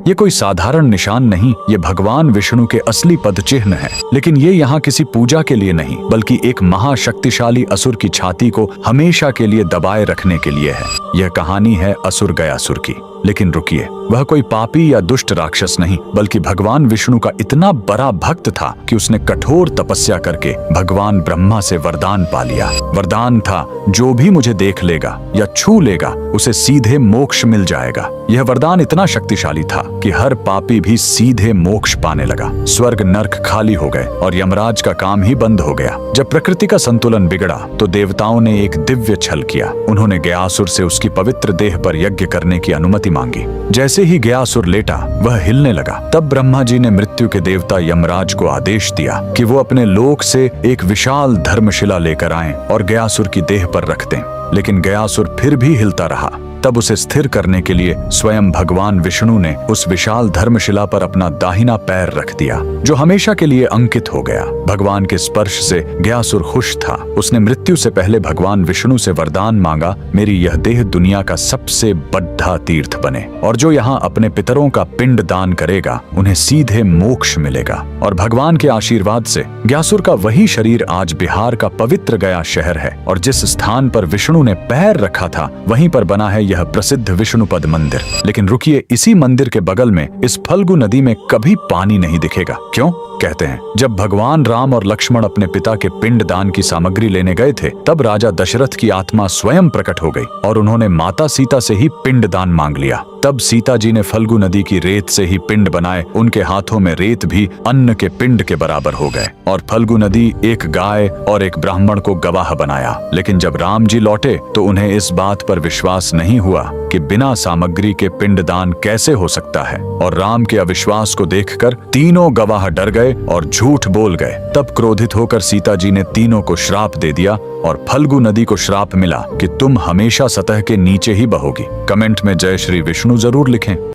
ये कोई साधारण निशान नहीं, ये भगवान विष्णु के असली पद चिन्ह है। लेकिन ये यहाँ किसी पूजा के लिए नहीं, बल्कि एक महाशक्तिशाली असुर की छाती को हमेशा के लिए दबाए रखने के लिए है। यह कहानी है असुर गयासुर की। लेकिन रुकिए, वह कोई पापी या दुष्ट राक्षस नहीं, बल्कि भगवान विष्णु का इतना बड़ा भक्त था कि उसने कठोर तपस्या करके भगवान ब्रह्मा से वरदान पा लिया। वरदान था, जो भी मुझे देख लेगा या छू लेगा उसे सीधे मोक्ष मिल जाएगा। यह वरदान इतना शक्तिशाली था कि हर पापी भी सीधे मोक्ष पाने लगा। स्वर्ग नर्क खाली हो गए और यमराज का काम ही बंद हो गया। जब प्रकृति का संतुलन बिगड़ा तो देवताओं ने एक दिव्य छल किया। उन्होंने गयासुर से उसकी पवित्र देह पर यज्ञ करने की अनुमति मांगी। जैसे ही गयासुर लेटा, वह हिलने लगा। तब ब्रह्मा जी ने मृत्यु के देवता यमराज को आदेश दिया कि वो अपने लोक से एक विशाल धर्मशिला लेकर आएं और गयासुर की देह पर रख दें। लेकिन गयासुर फिर भी हिलता रहा। तब उसे स्थिर करने के लिए स्वयं भगवान विष्णु ने उस विशाल धर्मशिला पर अपना दाहिना पैर रख दिया, जो हमेशा के लिए अंकित हो गया। भगवान के स्पर्श से गयासुर खुश था। उसने मृत्यु से पहले भगवान विष्णु से वरदान मांगा, मेरी यह देह दुनिया का सबसे बड़ा तीर्थ बने और जो यहाँ अपने पितरों का पिंड दान करेगा उन्हें सीधे मोक्ष मिलेगा। और भगवान के आशीर्वाद से गयासुर का वही शरीर आज बिहार का पवित्र गया शहर है और जिस स्थान पर विष्णु ने पैर रखा था वहीं पर बना है यह प्रसिद्ध विष्णुपद मंदिर। लेकिन रुकिए, इसी मंदिर के बगल में इस फल्गु नदी में कभी पानी नहीं दिखेगा। क्यों? कहते हैं, जब भगवान राम और लक्ष्मण अपने पिता के पिंड दान की सामग्री लेने गए थे, तब राजा दशरथ की आत्मा स्वयं प्रकट हो गई और उन्होंने माता सीता से ही पिंड दान मांग लिया। तब सीता जी ने फल्गु नदी की रेत से ही पिंड बनाए। उनके हाथों में रेत भी अन्न के पिंड के बराबर हो गए और फल्गु नदी एक गाय और एक ब्राह्मण को गवाह बनाया। लेकिन जब राम जी लौटे तो उन्हें इस बात पर विश्वास नहीं हुआ कि बिना सामग्री के पिंड दान कैसे हो सकता है, और राम के अविश्वास को देखकर तीनों गवाह डर गए और झूठ बोल गए। तब क्रोधित होकर सीता जी ने तीनों को श्राप दे दिया और फल्गु नदी को श्राप मिला कि तुम हमेशा सतह के नीचे ही बहोगी। कमेंट में जय श्री विष्णु जरूर लिखें।